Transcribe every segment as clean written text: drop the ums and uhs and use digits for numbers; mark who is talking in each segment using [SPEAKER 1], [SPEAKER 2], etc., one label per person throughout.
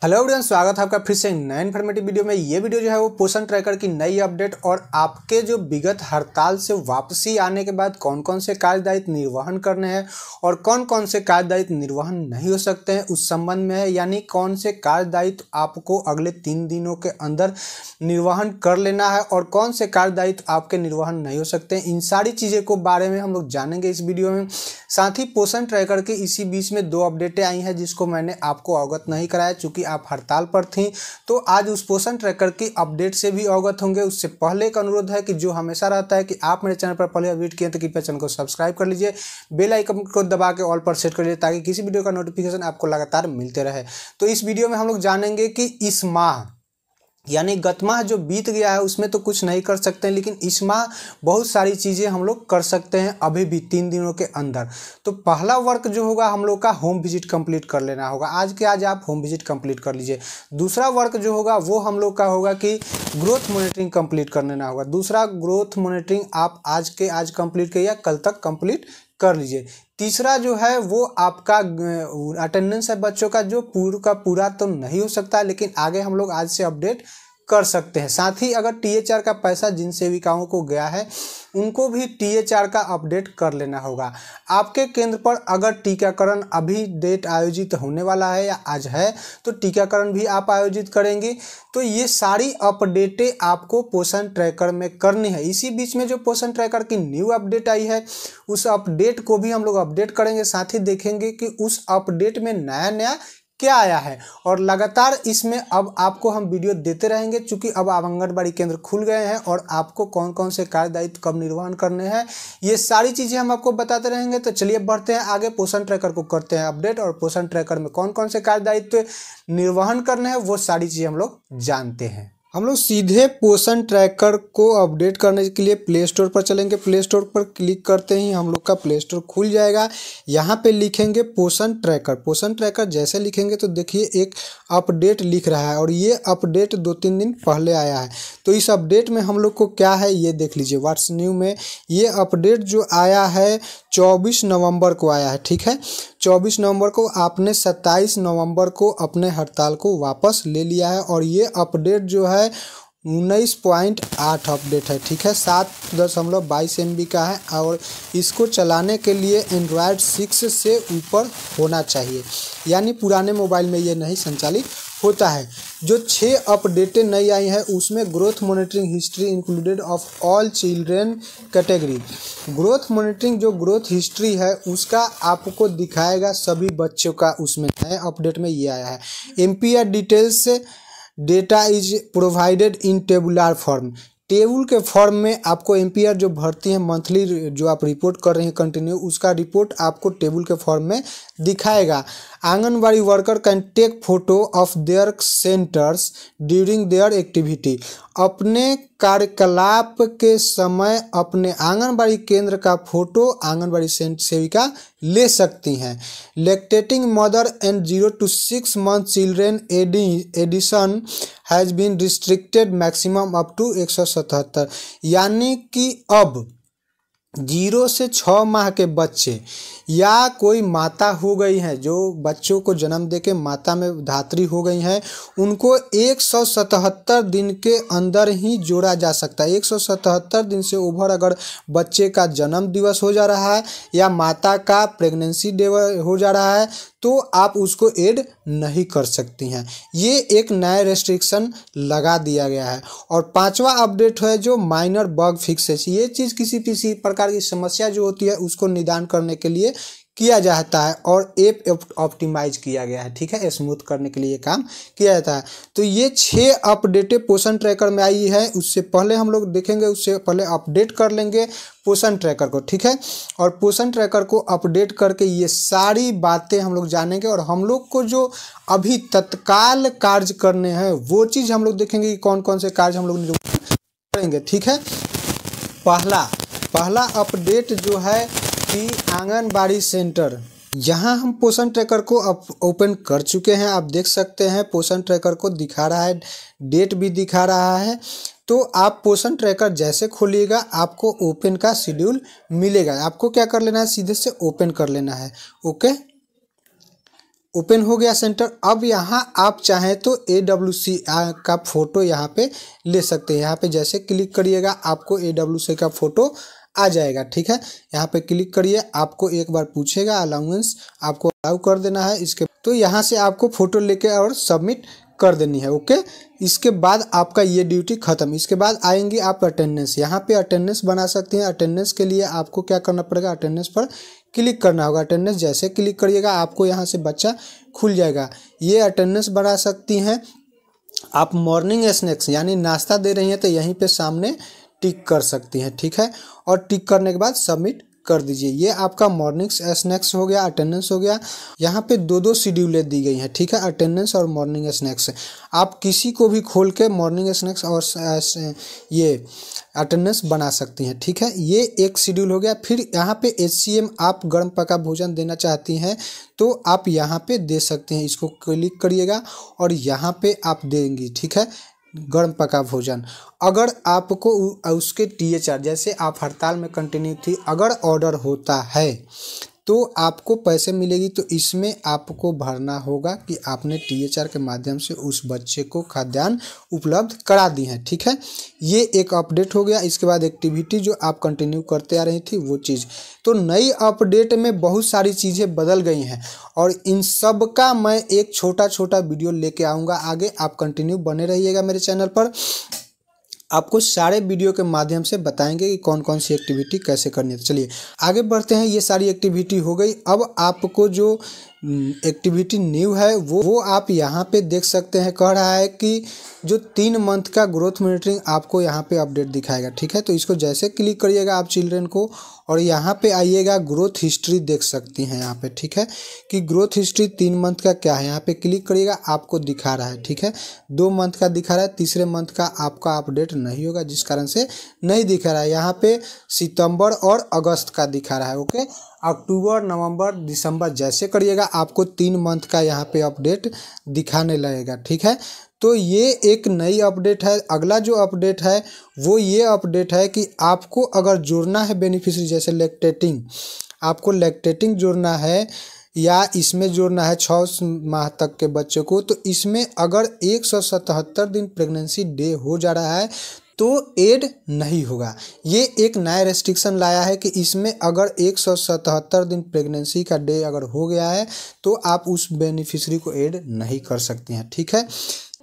[SPEAKER 1] Hello everyone, स्वागत है आपका फिर से नए इन्फॉर्मेटिव वीडियो में। ये वीडियो जो है वो पोषण ट्रैकर की नई अपडेट और आपके जो विगत हड़ताल से वापसी आने के बाद कौन कौन से कार्य दायित्व निर्वहन करने हैं और कौन कौन से कार्य दायित्व निर्वहन नहीं हो सकते हैं उस संबंध में है। यानी कौन से कार्य दायित्व आपको अगले 3 दिनों के अंदर निर्वहन कर लेना है और कौन से कार्य दायित्व आपके निर्वहन नहीं हो सकते हैं, इन सारी चीज़ें को बारे में हम लोग जानेंगे इस वीडियो में। साथ ही पोषण ट्रैकर के इसी बीच में 2 अपडेटें आई हैं जिसको मैंने आपको अवगत नहीं कराया, चूँकि आप हड़ताल पर थी। तो आज उस पोषण ट्रैकर की अपडेट से भी अवगत होंगे। उससे पहले एक अनुरोध है कि जो हमेशा रहता है कि आप मेरे चैनल पर पहले विजिट किए तो कृपया चैनल को सब्सक्राइब कर लीजिए, बेल आइकन को दबा के ऑल पर सेट कर लीजिए ताकि किसी वीडियो का नोटिफिकेशन आपको लगातार मिलते रहे। तो इस वीडियो में हम लोग जानेंगे कि इस माह यानी गत माह जो बीत गया है उसमें तो कुछ नहीं कर सकते हैं, लेकिन इस माह बहुत सारी चीज़ें हम लोग कर सकते हैं अभी भी 3 दिनों के अंदर। तो पहला वर्क जो होगा हम लोग का होम विजिट कंप्लीट कर लेना होगा। आज के आज आप होम विजिट कंप्लीट कर लीजिए। दूसरा वर्क जो होगा वो हम लोग का होगा कि ग्रोथ मॉनिटरिंग कंप्लीट कर लेना होगा। दूसरा ग्रोथ मॉनिटरिंग आप आज के आज कंप्लीट करिए, कल तक कंप्लीट कर लीजिए। तीसरा जो है वो आपका अटेंडेंस है बच्चों का, जो पूरा का पूरा तो नहीं हो सकता लेकिन आगे हम लोग आज से अपडेट कर सकते हैं। साथ ही अगर THR का पैसा जिन सेविकाओं को गया है उनको भी THR का अपडेट कर लेना होगा। आपके केंद्र पर अगर टीकाकरण अभी डेट आयोजित होने वाला है या आज है तो टीकाकरण भी आप आयोजित करेंगे। तो ये सारी अपडेटें आपको पोषण ट्रैकर में करनी है। इसी बीच में जो पोषण ट्रैकर की न्यू अपडेट आई है उस अपडेट को भी हम लोग अपडेट करेंगे। साथ ही देखेंगे कि उस अपडेट में नया नया क्या आया है और लगातार इसमें अब आपको हम वीडियो देते रहेंगे, क्योंकि अब आंगनबाड़ी केंद्र खुल गए हैं और आपको कौन कौन से कार्य दायित्व कब निर्वहन करने हैं ये सारी चीज़ें हम आपको बताते रहेंगे। तो चलिए बढ़ते हैं आगे, पोषण ट्रैकर को करते हैं अपडेट और पोषण ट्रैकर में कौन कौन से कार्य दायित्व निर्वहन करने हैं वो सारी चीज़ें हम लोग जानते हैं। हम लोग सीधे पोषण ट्रैकर को अपडेट करने के लिए प्ले स्टोर पर चलेंगे। प्ले स्टोर पर क्लिक करते ही हम लोग का प्ले स्टोर खुल जाएगा। यहाँ पे लिखेंगे पोषण ट्रैकर। पोषण ट्रैकर जैसे लिखेंगे तो देखिए एक अपडेट लिख रहा है और ये अपडेट 2-3 दिन पहले आया है। तो इस अपडेट में हम लोग को क्या है ये देख लीजिए। व्हाट्स न्यू में ये अपडेट जो आया है 24 नवंबर को आया है, ठीक है। 24 नवंबर को आपने 27 नवंबर को अपने हड़ताल को वापस ले लिया है और ये अपडेट जो है 19.8 अपडेट है, ठीक है। 7.22 MB का है और इसको चलाने के लिए एंड्रॉयड 6 से ऊपर होना चाहिए, यानी पुराने मोबाइल में ये नहीं संचालित होता है। जो 6 अपडेटें नई आई हैं उसमें growth monitoring history included of all children category. Growth monitoring जो ग्रोथ हिस्ट्री है उसका आपको दिखाएगा सभी बच्चों का, उसमें नए अपडेट में ये आया है। MPR details data is provided in tabular form. Table के फॉर्म में आपको MPR जो भर्ती है मंथली जो आप रिपोर्ट कर रहे हैं कंटिन्यू, उसका रिपोर्ट आपको टेबल के फॉर्म में दिखाएगा। Anganwadi worker can take photo of their centres during their activity. अपने कार्यकलाप के समय अपने आंगनबाड़ी केंद्र का फोटो आंगनबाड़ी सेविका ले सकती हैं। Lactating mother and 0 to 6 month children addition has been restricted maximum up to 177। यानी कि अब 0 से 6 माह के बच्चे या कोई माता हो गई हैं जो बच्चों को जन्म देके माता में धात्री हो गई हैं, उनको 177 दिन के अंदर ही जोड़ा जा सकता है। 177 दिन से ओवर अगर बच्चे का जन्म दिवस हो जा रहा है या माता का प्रेगनेंसी डे हो जा रहा है तो आप उसको ऐड नहीं कर सकती हैं। ये एक नया रेस्ट्रिक्शन लगा दिया गया है। और 5वां अपडेट है जो माइनर बग फिक्सेस। ये चीज़ किसी प्रकार की समस्या जो होती है उसको निदान करने के लिए किया जाता है और ऐप ऑप्टिमाइज किया गया है, ठीक है। स्मूथ करने के लिए ये काम किया जाता है। तो ये 6 अपडेटें पोषण ट्रैकर में आई है। उससे पहले हम लोग देखेंगे, उससे पहले अपडेट कर लेंगे पोषण ट्रैकर को, ठीक है। और पोषण ट्रैकर को अपडेट करके ये सारी बातें हम लोग जानेंगे और हम लोग को जो अभी तत्काल कार्य करने हैं वो चीज़ हम लोग देखेंगे कि कौन कौन से कार्य हम लोग करेंगे, ठीक है। पहला अपडेट जो है कि आंगनबाड़ी सेंटर, यहाँ हम पोषण ट्रैकर को ओपन कर चुके हैं। आप देख सकते हैं पोषण ट्रैकर को दिखा रहा है, डेट भी दिखा रहा है। तो आप पोषण ट्रैकर जैसे खोलिएगा आपको ओपन का शेड्यूल मिलेगा। आपको क्या कर लेना है, सीधे से ओपन कर लेना है। ओके, ओपन हो गया सेंटर। अब यहाँ आप चाहें तो AWC का फ़ोटो यहाँ पे ले सकते हैं। यहाँ पे जैसे क्लिक करिएगा आपको AWC का फ़ोटो आ जाएगा, ठीक है। यहाँ पे क्लिक करिए, आपको एक बार पूछेगा अलाउंस, आपको अलाउ कर देना है। इसके तो यहाँ से आपको फ़ोटो लेके और सबमिट कर देनी है, ओके। इसके बाद आपका ये ड्यूटी ख़त्म। इसके बाद आएंगे आप अटेंडेंस। यहाँ पे अटेंडेंस बना सकते हैं। अटेंडेंस के लिए आपको क्या करना पड़ेगा, अटेंडेंस पर क्लिक करना होगा। अटेंडेंस जैसे क्लिक करिएगा आपको यहाँ से बच्चा खुल जाएगा। ये अटेंडेंस बना सकती हैं आप। मॉर्निंग स्नैक्स यानी नाश्ता दे रही हैं तो यहीं पे सामने टिक कर सकती हैं, ठीक है। और टिक करने के बाद सबमिट कर दीजिए। ये आपका मॉर्निंग स्नैक्स हो गया, अटेंडेंस हो गया। यहाँ पे दो शेड्यूलें दी गई हैं, ठीक है, अटेंडेंस और मॉर्निंग स्नैक्स। आप किसी को भी खोल के मॉर्निंग स्नैक्स और ये अटेंडेंस बना सकती हैं, ठीक है। ये एक शेड्यूल हो गया। फिर यहाँ पे HCM आप गर्म पका भोजन देना चाहती हैं तो आप यहाँ पे दे सकते हैं। इसको क्लिक करिएगा और यहाँ पे आप देंगी, ठीक है, गर्म पका भोजन। अगर आपको उसके THR जैसे आप हड़ताल में कंटिन्यू थी, अगर ऑर्डर होता है तो आपको पैसे मिलेगी। तो इसमें आपको भरना होगा कि आपने THR के माध्यम से उस बच्चे को खाद्यान्न उपलब्ध करा दी है, ठीक है। ये एक अपडेट हो गया। इसके बाद एक्टिविटी जो आप कंटिन्यू करते आ रही थी वो चीज़। तो नई अपडेट में बहुत सारी चीज़ें बदल गई हैं और इन सब का मैं एक छोटा छोटा वीडियो लेके आऊँगा आगे। आप कंटिन्यू बने रहिएगा मेरे चैनल पर। आपको सारे वीडियो के माध्यम से बताएंगे कि कौन कौन सी एक्टिविटी कैसे करनी है। चलिए आगे बढ़ते हैं। ये सारी एक्टिविटी हो गई। अब आपको जो एक्टिविटी न्यू है वो आप यहाँ पे देख सकते हैं। कह रहा है कि जो 3 मंथ का ग्रोथ मॉनिटरिंग आपको यहाँ पे अपडेट दिखाएगा, ठीक है। तो इसको जैसे क्लिक करिएगा आप चिल्ड्रेन को और यहाँ पे आइएगा, ग्रोथ हिस्ट्री देख सकती हैं यहाँ पे, ठीक है, कि ग्रोथ हिस्ट्री 3 मंथ का क्या है। यहाँ पे क्लिक करिएगा, आपको दिखा रहा है, ठीक है। 2 मंथ का दिखा रहा है, तीसरे मंथ का आपका अपडेट नहीं होगा जिस कारण से नहीं दिखा रहा है। यहाँ पे सितंबर और अगस्त का दिखा रहा है, ओके। अक्टूबर, नवंबर, दिसंबर जैसे करिएगा आपको 3 मंथ का यहाँ पे अपडेट दिखाने लगेगा, ठीक है। तो ये एक नई अपडेट है। अगला जो अपडेट है वो ये अपडेट है कि आपको अगर जोड़ना है बेनिफिशियरी, जैसे लैक्टेटिंग, आपको लैक्टेटिंग जोड़ना है या इसमें जोड़ना है 6 माह तक के बच्चे को, तो इसमें अगर 177 दिन प्रेगनेंसी डे हो जा रहा है तो ऐड नहीं होगा। ये एक नया रेस्ट्रिक्शन लाया है कि इसमें अगर 177 दिन प्रेगनेंसी का डे अगर हो गया है तो आप उस बेनिफिशियरी को ऐड नहीं कर सकते हैं, ठीक है।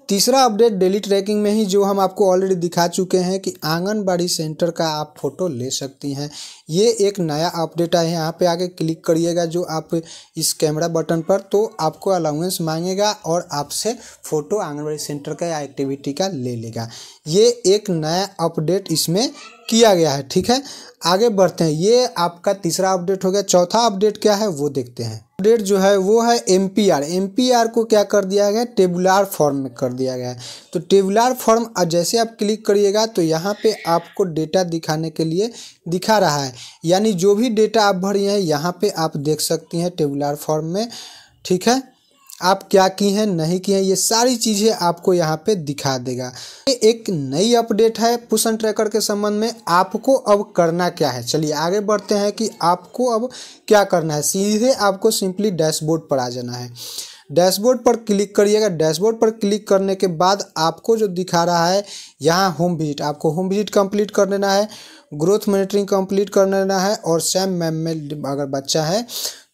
[SPEAKER 1] तीसरा अपडेट डेली ट्रैकिंग में ही जो हम आपको ऑलरेडी दिखा चुके हैं कि आंगनबाड़ी सेंटर का आप फ़ोटो ले सकती हैं। ये एक नया अपडेट है। यहाँ पे आके क्लिक करिएगा जो आप इस कैमरा बटन पर, तो आपको अलाउंस मांगेगा और आपसे फ़ोटो आंगनबाड़ी सेंटर का या एक्टिविटी का ले लेगा। ये एक नया अपडेट इसमें किया गया है, ठीक है। आगे बढ़ते हैं। ये आपका तीसरा अपडेट हो गया। चौथा अपडेट क्या है वो देखते हैं। अपडेट जो है वो है MPR को क्या कर दिया गया, टेबुलर फॉर्म में कर दिया गया है। तो टेबुलर फॉर्म जैसे आप क्लिक करिएगा तो यहाँ पे आपको डेटा दिखाने के लिए दिखा रहा है, यानी जो भी डेटा आप भरी हैं यहाँ पे आप देख सकती हैं टेबुलर फॉर्म में, ठीक है। आप क्या की हैं नहीं की हैं ये सारी चीज़ें आपको यहाँ पे दिखा देगा। ये एक नई अपडेट है पोषण ट्रैकर के संबंध में। आपको अब करना क्या है, चलिए आगे बढ़ते हैं कि आपको अब क्या करना है। सीधे आपको सिंपली डैशबोर्ड पर आ जाना है। डैशबोर्ड पर क्लिक करिएगा। डैशबोर्ड पर क्लिक करने के बाद आपको जो दिखा रहा है यहाँ होम विजिट, आपको होम विजिट कंप्लीट कर लेना है, ग्रोथ मॉनिटरिंग कंप्लीट कर लेना है और सैम मैम में अगर बच्चा है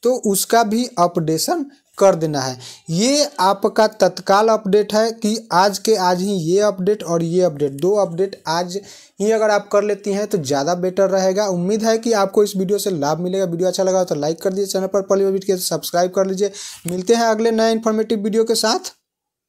[SPEAKER 1] तो उसका भी अपडेशन कर देना है। ये आपका तत्काल अपडेट है कि आज के आज ही ये अपडेट और ये अपडेट, 2 अपडेट आज ही अगर आप कर लेती हैं तो ज़्यादा बेटर रहेगा। उम्मीद है कि आपको इस वीडियो से लाभ मिलेगा। वीडियो अच्छा लगा तो लाइक कर दीजिए, चैनल पर पहली बार विजिट किया तो सब्सक्राइब कर लीजिए। मिलते हैं अगले नए इन्फॉर्मेटिव वीडियो के साथ।